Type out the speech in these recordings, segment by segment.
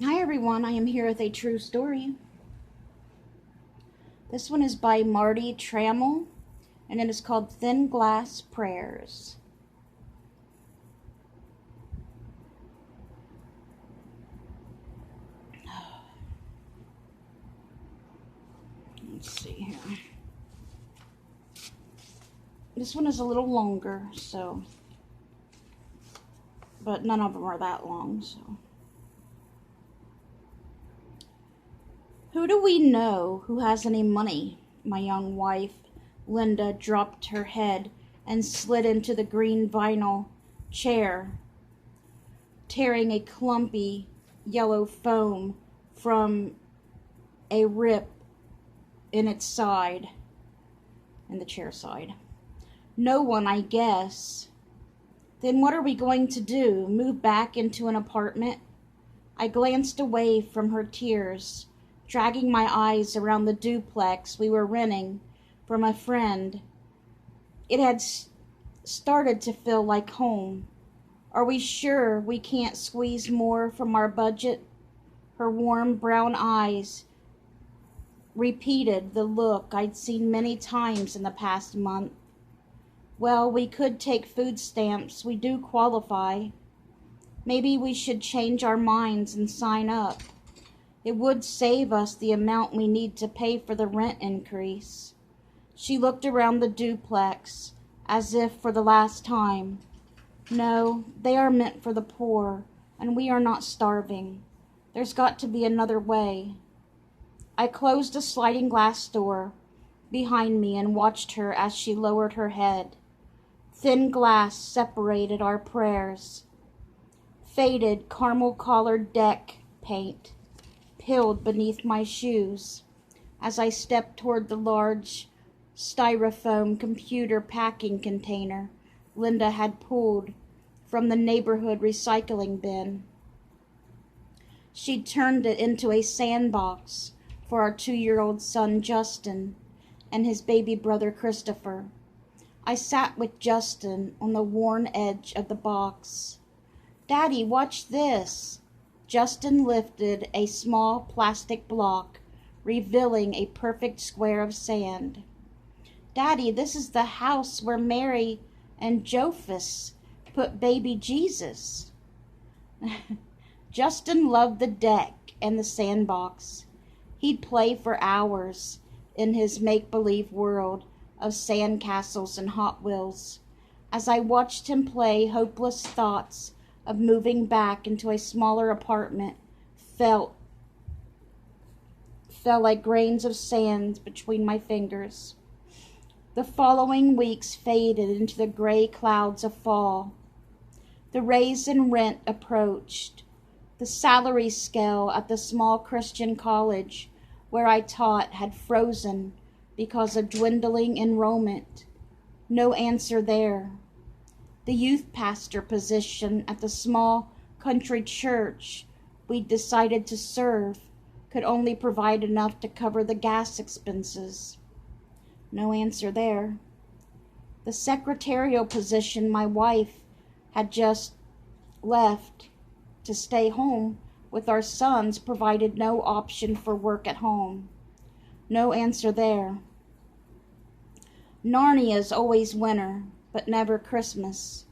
Hi everyone, I am here with a true story. This one is by Marty Trammell, and it is called Thin Glass Prayers. Let's see here. This one is a little longer, but none of them are that long, so. Who do we know who has any money? My young wife, Linda, dropped her head and slid into the green vinyl chair, tearing a clumpy yellow foam from a rip in its side, in the chair side. No one, I guess. Then what are we going to do? Move back into an apartment? I glanced away from her tears, dragging my eyes around the duplex we were renting from a friend. It had started to feel like home. Are we sure we can't squeeze more from our budget? Her warm brown eyes repeated the look I'd seen many times in the past month. Well, we could take food stamps. We do qualify. Maybe we should change our minds and sign up. It would save us the amount we need to pay for the rent increase. She looked around the duplex, as if for the last time. No, they are meant for the poor, and we are not starving. There's got to be another way. I closed a sliding glass door behind me and watched her as she lowered her head. Thin glass separated our prayers. Faded caramel-colored deck paint peeled beneath my shoes as I stepped toward the large styrofoam computer packing container Linda had pulled from the neighborhood recycling bin. She'd turned it into a sandbox for our 2-year-old son Justin and his baby brother Christopher. I sat with Justin on the worn edge of the box. "Daddy, watch this." Justin lifted a small plastic block, revealing a perfect square of sand. "Daddy, this is the house where Mary and Joseph put baby Jesus." Justin loved the deck and the sandbox. He'd play for hours in his make-believe world of sandcastles and Hot Wheels. As I watched him play, hopeless thoughts of moving back into a smaller apartment fell like grains of sand between my fingers. The following weeks faded into the gray clouds of fall. The raise in rent approached. The salary scale at the small Christian college where I taught had frozen because of dwindling enrollment. No answer there. The youth pastor position at the small country church we'd decided to serve could only provide enough to cover the gas expenses. No answer there. The secretarial position my wife had just left to stay home with our sons provided no option for work at home. No answer there. Narnia's always winter, but never Christmas,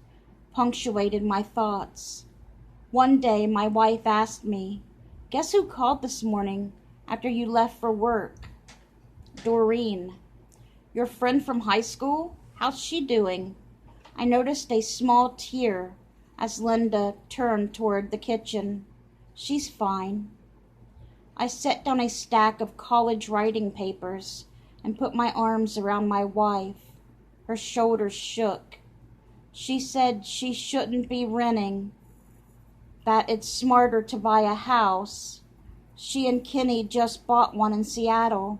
punctuated my thoughts. One day my wife asked me, "Guess who called this morning after you left for work?" "Doreen." "Your friend from high school? How's she doing?" I noticed a small tear as Linda turned toward the kitchen. "She's fine." I set down a stack of college writing papers and put my arms around my wife. Her shoulders shook. She said she shouldn't be renting, that it's smarter to buy a house. She and Kenny just bought one in Seattle.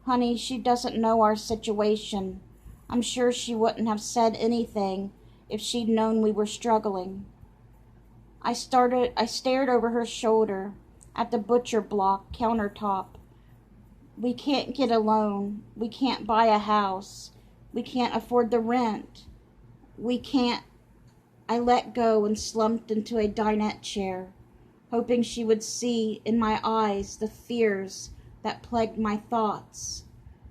Honey, she doesn't know our situation. I'm sure she wouldn't have said anything if she'd known we were struggling. I stared over her shoulder at the butcher block countertop. We can't get a loan. We can't buy a house. We can't afford the rent. We can't. I let go and slumped into a dinette chair. hoping she would see in my eyes the fears that plagued my thoughts.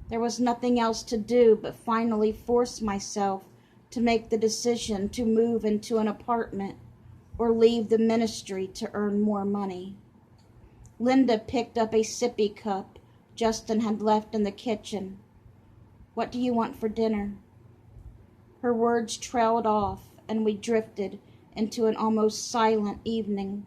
There was nothing else to do but finally force myself to make the decision to move into an apartment or leave the ministry to earn more money. Linda picked up a sippy cup Justin had left in the kitchen. "What do you want for dinner?" Her words trailed off, and we drifted into an almost silent evening.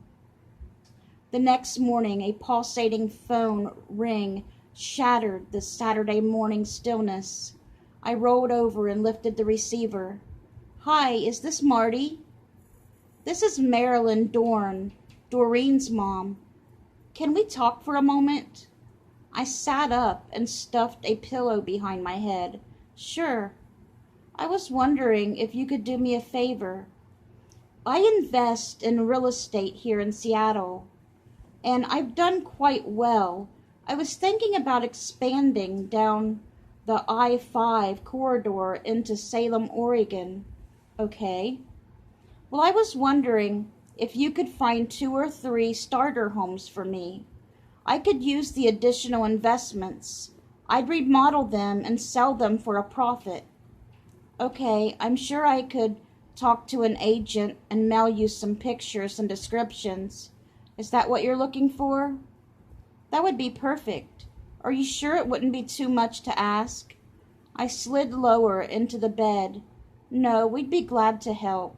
The next morning, a pulsating phone ring shattered the Saturday morning stillness. I rolled over and lifted the receiver. "Hi, is this Marty?" "This is Marilyn Dorn, Doreen's mom. Can we talk for a moment?" I sat up and stuffed a pillow behind my head. "Sure. I was wondering if you could do me a favor. I invest in real estate here in Seattle, and I've done quite well. I was thinking about expanding down the I-5 corridor into Salem, Oregon." "Okay. Well, I was wondering if you could find 2 or 3 starter homes for me. I could use the additional investments. I'd remodel them and sell them for a profit." "Okay, I'm sure I could talk to an agent and mail you some pictures and descriptions. Is that what you're looking for?" "That would be perfect. Are you sure it wouldn't be too much to ask?" I slid lower into the bed. "No, we'd be glad to help."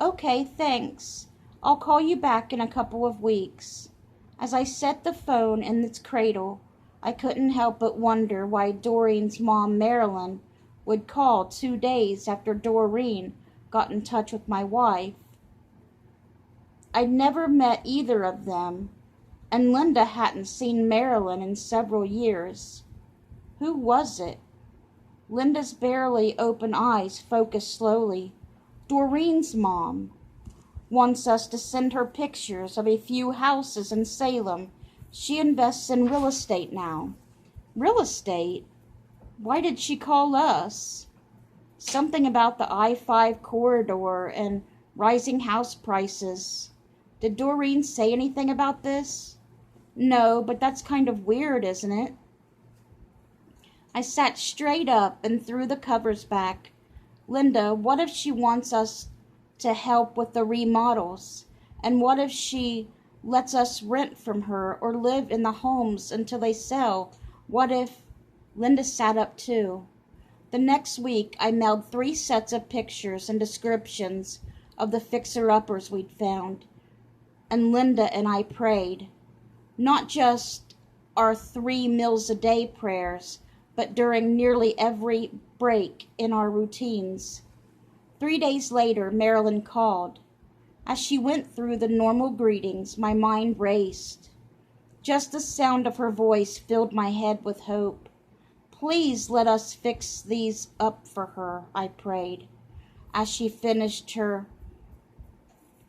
"Okay, thanks. I'll call you back in a couple of weeks." As I set the phone in its cradle, I couldn't help but wonder why Doreen's mom, Marilyn, would call 2 days after Doreen got in touch with my wife. I'd never met either of them, and Linda hadn't seen Marilyn in several years. Who was it? Linda's barely open eyes focused slowly. "Doreen's mom wants us to send her pictures of a few houses in Salem. She invests in real estate now." "Real estate? Why did she call us?" "Something about the I-5 corridor and rising house prices." "Did Doreen say anything about this?" "No, but that's kind of weird, isn't it?" I sat straight up and threw the covers back. "Linda, what if she wants us to help with the remodels? And what if she lets us rent from her or live in the homes until they sell? What if—" Linda sat up too. The next week I mailed 3 sets of pictures and descriptions of the fixer-uppers we'd found, and Linda and I prayed. Not just our 3 meals a day prayers, but during nearly every break in our routines. 3 days later, Marilyn called. As she went through the normal greetings, my mind raced. Just the sound of her voice filled my head with hope. "Please let us fix these up for her," I prayed. As she finished her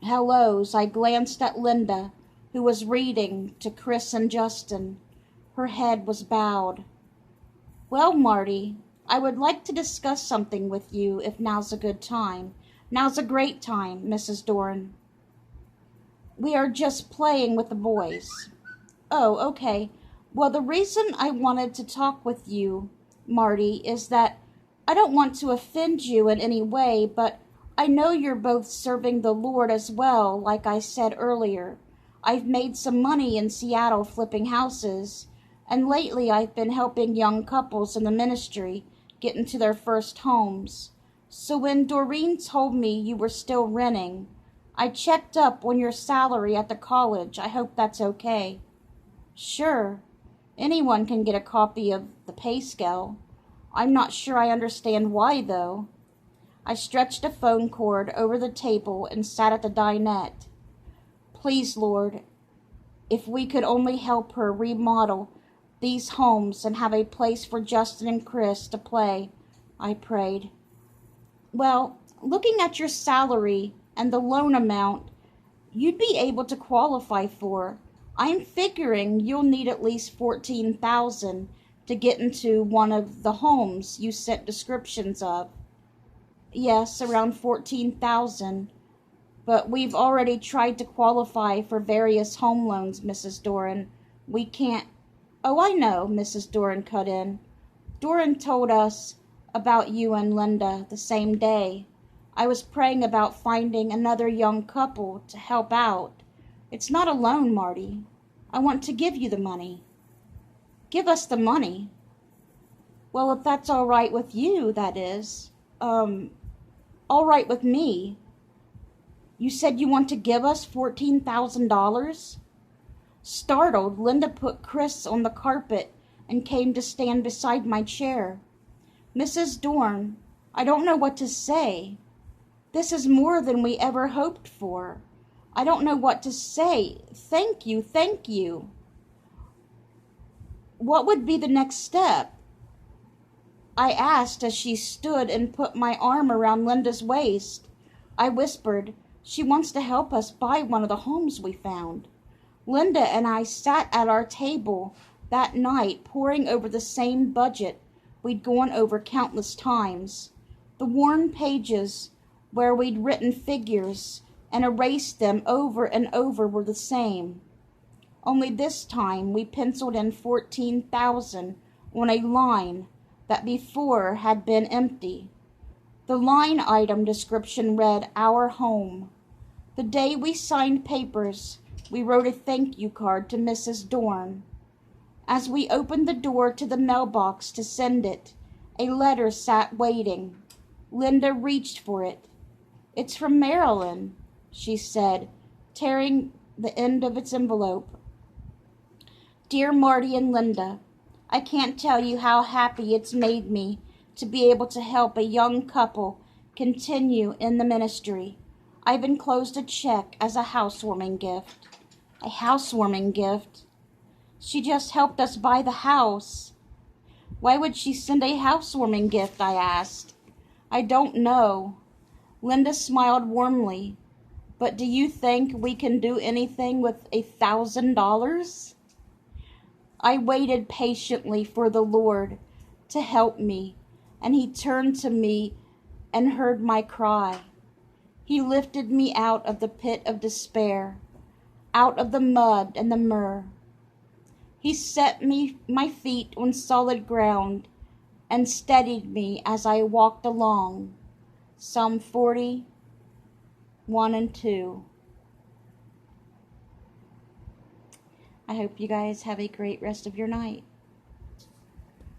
hellos, I glanced at Linda, who was reading to Chris and Justin. Her head was bowed. "Well, Marty, I would like to discuss something with you if now's a good time." "Now's a great time, Mrs. Dorn. We are just playing with the boys." "Oh, okay. Well, the reason I wanted to talk with you, Marty, is that I don't want to offend you in any way, but I know you're both serving the Lord as well, like I said earlier. I've made some money in Seattle flipping houses, and lately I've been helping young couples in the ministry get into their first homes. So when Doreen told me you were still renting, I checked up on your salary at the college. I hope that's okay." "Sure. Anyone can get a copy of the pay scale. I'm not sure I understand why, though." I stretched a phone cord over the table and sat at the dinette. "Please, Lord, if we could only help her remodel these homes and have a place for Justin and Chris to play," I prayed. "Well, looking at your salary and the loan amount you'd be able to qualify for, I'm figuring you'll need at least $14,000 to get into one of the homes you sent descriptions of." "Yes, around $14,000. But we've already tried to qualify for various home loans, Mrs. Doran. We can't. Oh, I know, Mrs. Doran cut in. Doran told us about you and Linda the same day. I was praying about finding another young couple to help out. It's not a loan, Marty. I want to give you the money. Give us the money? Well, if that's all right with you, that is. All right with me. You said you want to give us $14,000? Startled, Linda put Chris on the carpet and came to stand beside my chair. Mrs. Dorn, I don't know what to say. This is more than we ever hoped for. I don't know what to say. Thank you, thank you. What would be the next step? I asked as she stood and put my arm around Linda's waist. I whispered, she wants to help us buy one of the homes we found. Linda and I sat at our table that night poring over the same budget we'd gone over countless times. The worn pages where we'd written figures and erased them over and over were the same. Only this time we penciled in 14,000 on a line that before had been empty. The line item description read, "Our home." The day we signed papers, we wrote a thank you card to Mrs. Dorn. As we opened the door to the mailbox to send it, a letter sat waiting. Linda reached for it. "It's from Marilyn," she said, tearing the end of its envelope. "Dear Marty and Linda, I can't tell you how happy it's made me to be able to help a young couple continue in the ministry. I've enclosed a check as a housewarming gift." A housewarming gift? She just helped us buy the house. Why would she send a housewarming gift? I asked. I don't know. Linda smiled warmly. But do you think we can do anything with $1,000? I waited patiently for the Lord to help me, and he turned to me and heard my cry. He lifted me out of the pit of despair, out of the mud and the myrrh. He set my feet on solid ground and steadied me as I walked along. Psalm 41 and 2. I hope you guys have a great rest of your night.